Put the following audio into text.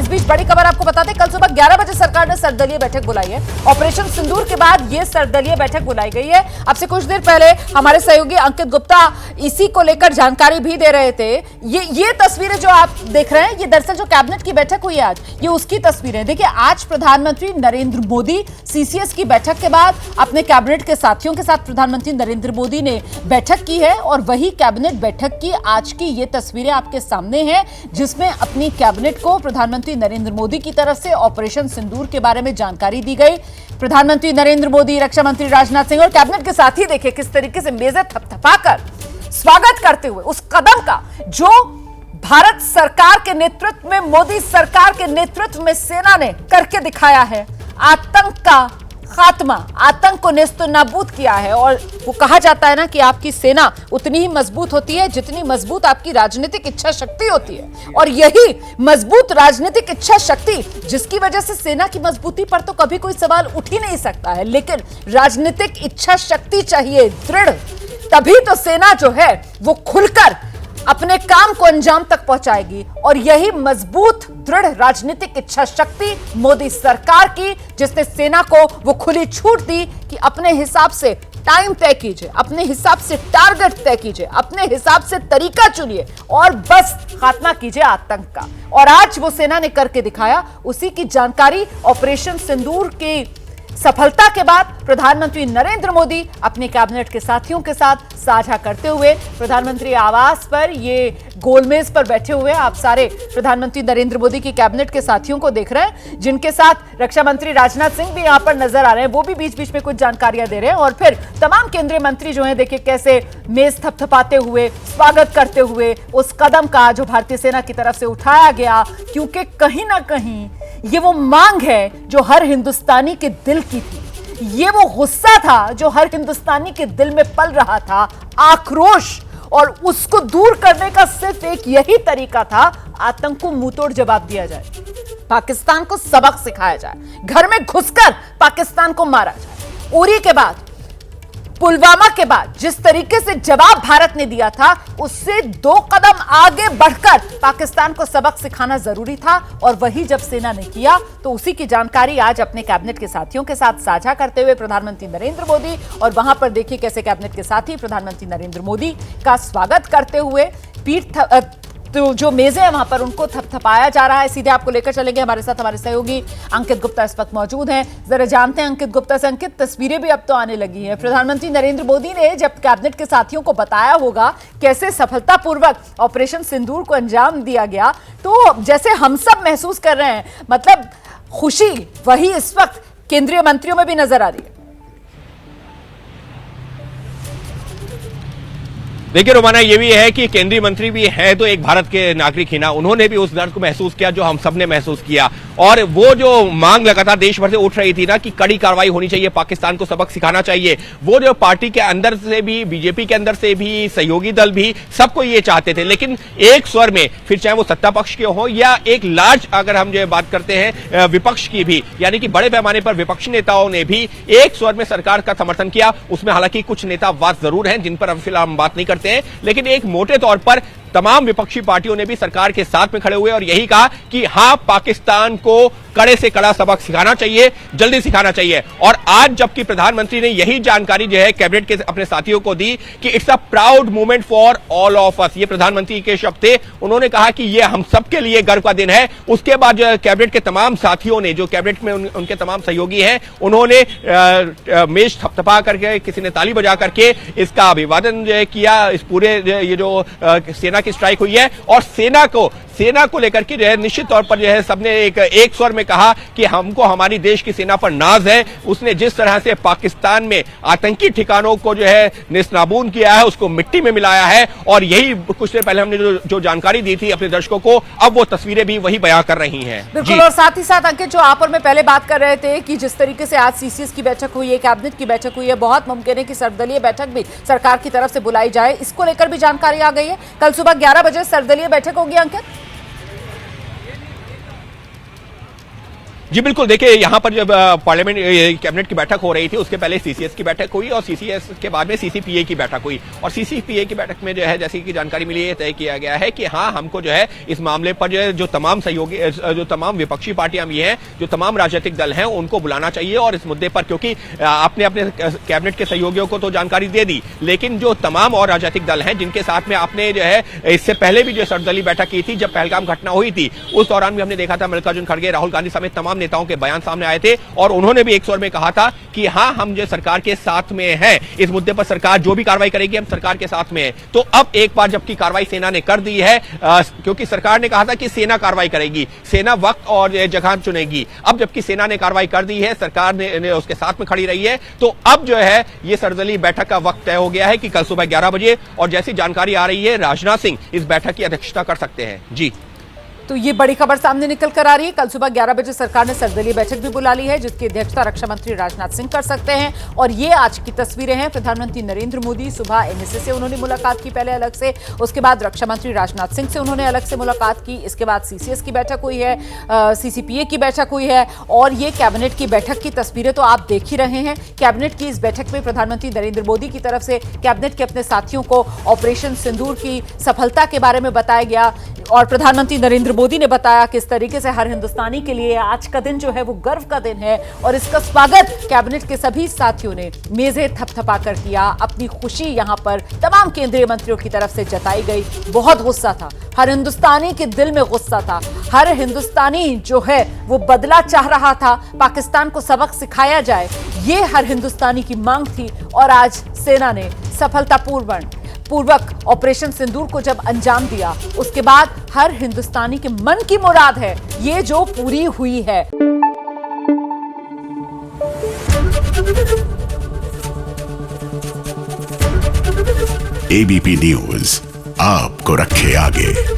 इस बीच बड़ी खबर आपको बताते हैं, कल सुबह 11 बजे सरकार ने सर्वदलीय बैठक बुलाई है। ऑपरेशन सिंदूर के बाद यह सर्वदलीय बैठक बुलाई गई है। अब से कुछ देर पहले हमारे सहयोगी अंकित गुप्ता इसी को लेकर जानकारी भी दे रहे थे। ये तस्वीरें जो आप देख रहे हैं, ये दरअसल जो कैबिनेट की बैठक हुई है आज, ये उसकी तस्वीरें। देखिए, आज प्रधानमंत्री नरेंद्र मोदी सीसीएस की बैठक के बाद अपने कैबिनेट के साथियों के साथ प्रधानमंत्री नरेंद्र मोदी ने बैठक की है और वही कैबिनेट बैठक की आज की ये तस्वीरें आपके सामने हैं, जिसमें अपनी कैबिनेट को प्रधानमंत्री नरेंद्र मोदी की तरफ से ऑपरेशन सिंदूर के बारे में जानकारी दी गई। प्रधानमंत्री नरेंद्र मोदी, रक्षा मंत्री राजनाथ सिंह और कैबिनेट के साथी देखिए किस तरीके से मेजें थपथपाकर स्वागत करते हुए उस कदम का जो भारत सरकार के नेतृत्व में, मोदी सरकार के नेतृत्व में सेना ने करके दिखाया है। आतंक का खात्मा, आतंक को नेस्तनाबूद किया है। और वो कहा जाता है ना कि आपकी सेना उतनी ही मजबूत होती है जितनी मजबूत आपकी राजनीतिक इच्छा शक्ति होती है। और यही मजबूत राजनीतिक इच्छा शक्ति, जिसकी वजह से सेना की मजबूती पर तो कभी कोई सवाल उठ ही नहीं सकता है, लेकिन राजनीतिक इच्छा शक्ति चाहिए दृढ़, तभी तो सेना जो है वो खुलकर अपने काम को अंजाम तक पहुंचाएगी। और यही मजबूत दृढ़ राजनीतिक इच्छा शक्ति मोदी सरकार की, जिसने सेना को वो खुली छूट दी कि अपने हिसाब से टाइम तय कीजिए, अपने हिसाब से टारगेट तय कीजिए, अपने हिसाब से तरीका चुनिए और बस खात्मा कीजिए आतंक का। और आज वो सेना ने करके दिखाया। उसी की जानकारी ऑपरेशन सिंदूर की सफलता के बाद प्रधानमंत्री नरेंद्र मोदी अपने कैबिनेट के साथियों के साथ साझा करते हुए प्रधानमंत्री आवास पर, ये गोलमेज पर बैठे हुए आप सारे प्रधानमंत्री नरेंद्र मोदी की कैबिनेट के साथियों को देख रहे हैं, जिनके साथ रक्षा मंत्री राजनाथ सिंह भी यहां पर नजर आ रहे हैं। वो भी बीच बीच में कुछ जानकारियां दे रहे हैं और फिर तमाम केंद्रीय मंत्री जो हैं, देखिए कैसे मेज थपथपाते हुए स्वागत करते हुए उस कदम का जो भारतीय सेना की तरफ से उठाया गया, क्योंकि कहीं ना कहीं ये वो मांग है जो हर हिंदुस्तानी के दिल की थी। ये वो गुस्सा था जो हर हिंदुस्तानी के दिल में पल रहा था, आक्रोश, और उसको दूर करने का सिर्फ एक यही तरीका था, आतंक को मुंहतोड़ जवाब दिया जाए, पाकिस्तान को सबक सिखाया जाए, घर में घुसकर पाकिस्तान को मारा जाए। उरी के बाद, पुलवामा के बाद जिस तरीके से जवाब भारत ने दिया था, उससे 2 कदम आगे बढ़कर पाकिस्तान को सबक सिखाना जरूरी था। और वही जब सेना ने किया तो उसी की जानकारी आज अपने कैबिनेट के साथियों के साथ साझा करते हुए प्रधानमंत्री नरेंद्र मोदी, और वहां पर देखिए कैसे कैबिनेट के साथी प्रधानमंत्री नरेंद्र मोदी का स्वागत करते हुए तो जो मेजें हैं वहां पर उनको थपथपाया जा रहा है। सीधे आपको लेकर चलेंगे, हमारे साथ हमारे सहयोगी अंकित गुप्ता इस वक्त मौजूद हैं। जरा जानते हैं अंकित गुप्ता से। अंकित, तस्वीरें भी अब तो आने लगी हैं। प्रधानमंत्री नरेंद्र मोदी ने जब कैबिनेट के साथियों को बताया होगा कैसे सफलतापूर्वक ऑपरेशन सिंदूर को अंजाम दिया गया, तो जैसे हम सब महसूस कर रहे हैं, मतलब खुशी वही इस वक्त केंद्रीय मंत्रियों में भी नजर आ रही है। देखिए रोमाना, ये भी है कि केंद्रीय मंत्री भी है तो एक भारत के नागरिक ही ना, उन्होंने भी उस दर्द को महसूस किया जो हम सबने महसूस किया। और वो जो मांग लगातार देश भर से उठ रही थी ना कि कड़ी कार्रवाई होनी चाहिए, पाकिस्तान को सबक सिखाना चाहिए, वो जो पार्टी के अंदर से भी, बीजेपी के अंदर से भी, सहयोगी दल भी, सबको ये चाहते थे। लेकिन एक स्वर में, फिर चाहे वो सत्ता पक्ष के हो या एक लार्ज, अगर हम जो बात करते हैं विपक्ष की भी, यानी कि बड़े पैमाने पर विपक्षी नेताओं ने भी एक स्वर में सरकार का समर्थन किया। उसमें हालांकि कुछ नेता वाद जरूर हैं जिन पर अब फिलहाल हम बात नहीं करते हैं, लेकिन एक मोटे तौर पर तमाम विपक्षी पार्टियों ने भी सरकार के साथ में खड़े हुए और यही कहा कि हां, पाकिस्तान को कड़े से कड़ा सबक सिखाना चाहिए, जल्दी सिखाना चाहिए। और आज जबकि प्रधानमंत्री ने यही जानकारी जो है कैबिनेट के अपने साथियों को दी कि it's a proud moment for all of us, ये प्रधानमंत्री के शब्द थे। उन्होंने कहा कि ये हम सबके लिए गर्व का दिन है। उसके बाद जो कैबिनेट के तमाम साथियों ने, जो कैबिनेट में उनके तमाम सहयोगी हैं, उन्होंने मेज थपथपा करके, किसी ने ताली बजा करके इसका अभिवादन किया। इस पूरे ये जो सेना की स्ट्राइक हुई है, और सेना को लेकर के जो है निश्चित तौर पर जो है सबने एक स्वर में कहा कि हमको हमारी देश की सेना पर नाज है। उसने जिस तरह से पाकिस्तान में आतंकी ठिकानों को जो है नेस्तनाबूद किया है, उसको मिट्टी में मिलाया है, और यही कुछ देर पहले हमने जो जानकारी दी थी अपने दर्शकों को, अब वो तस्वीरें भी वही बयां कर रही हैं। बिल्कुल। और साथ ही साथ अंकित, जो आप और मैं पहले बात कर रहे थे कि जिस तरीके से आज सीसीएस की बैठक हुई है, कैबिनेट की बैठक हुई है, बहुत मुमकिन है कि सर्वदलीय बैठक भी सरकार की तरफ से बुलाई जाए, इसको लेकर भी जानकारी आ गई है। कल सुबह 11 बजे सर्वदलीय बैठक होगी अंकित। जी बिल्कुल, देखिए यहाँ पर जब पार्लियामेंट कैबिनेट की बैठक हो रही थी, उसके पहले सीसीएस की बैठक हुई और सीसीएस के बाद में सीसीपीए की बैठक हुई। और सीसीपीए की बैठक में जो है, जैसी कि जानकारी मिली है, तय किया गया है कि हाँ, हमको जो है इस मामले पर जो तमाम सहयोगी, जो तमाम विपक्षी पार्टियां भी हैं, जो तमाम राजनीतिक दल हैं, उनको बुलाना चाहिए और इस मुद्दे पर, क्योंकि आपने अपने कैबिनेट के सहयोगियों को तो जानकारी दे दी, लेकिन जो तमाम और राजनीतिक दल हैं जिनके साथ में आपने जो है इससे पहले भी जो सर्वदलीय बैठक की थी, जब पहलगाम घटना हुई थी, उस दौरान भी हमने देखा था मल्लिकार्जुन खड़गे, राहुल गांधी समेत तमाम नेताओं के बयान सामने आए थे और उन्होंने भी एक स्वर में कहा था कि हाँ, हम जो सरकार के साथ में हैं, इस मुद्दे पर सरकार जो भी कार्रवाई करेगी, हम सरकार के साथ में हैं। तो अब एक बार जबकि कार्रवाई सेना ने कर दी है, क्योंकि सरकार ने कहा था कि सेना कार्रवाई करेगी, सेना वक्त और जगह चुनेगी, अब जबकि सेना ने कार्रवाई कर दी है, सरकार ने उसके साथ में खड़ी रही है, तो अब जो है ये सर्वदलीय बैठक का वक्त तय हो गया है कि कल सुबह 11 बजे, और जैसी जानकारी आ रही है, राजनाथ सिंह इस बैठक की अध्यक्षता कर सकते हैं। जी, तो ये बड़ी खबर सामने निकल कर आ रही है। कल सुबह 11 बजे सरकार ने सर्वदलीय बैठक भी बुला ली है, जिसकी अध्यक्षता रक्षा मंत्री राजनाथ सिंह कर सकते हैं। और ये आज की तस्वीरें हैं। प्रधानमंत्री नरेंद्र मोदी सुबह एनएसए से उन्होंने मुलाकात की, पहले अलग से, उसके बाद रक्षा मंत्री राजनाथ सिंह से उन्होंने अलग से मुलाकात की, इसके बाद सीसीएस की बैठक हुई है, सीसीपीए की बैठक हुई है, और ये कैबिनेट की बैठक की तस्वीरें तो आप देख ही रहे हैं। कैबिनेट की इस बैठक में प्रधानमंत्री नरेंद्र मोदी की तरफ से कैबिनेट के अपने साथियों को ऑपरेशन सिंदूर की सफलता के बारे में बताया गया और प्रधानमंत्री नरेंद्र मोदी ने बताया किस तरीके से हर हिंदुस्तानी के लिए आज का दिन जो है वो गर्व का दिन है और इसका स्वागत कैबिनेट के सभी साथियों ने मेजें थपथपाकर किया। अपनी खुशी यहां पर तमाम केंद्रीय मंत्रियों की तरफ से जताई गई। बहुत गुस्सा था, हर हिंदुस्तानी के दिल में गुस्सा था, हर हिंदुस्तानी जो है वो बदला चाह रहा था, पाकिस्तान को सबक सिखाया जाए, ये हर हिंदुस्तानी की मांग थी। और आज सेना ने सफलतापूर्वक ऑपरेशन सिंदूर को जब अंजाम दिया, उसके बाद हर हिंदुस्तानी के मन की मुराद है ये जो पूरी हुई है। एबीपी न्यूज आपको रखे आगे।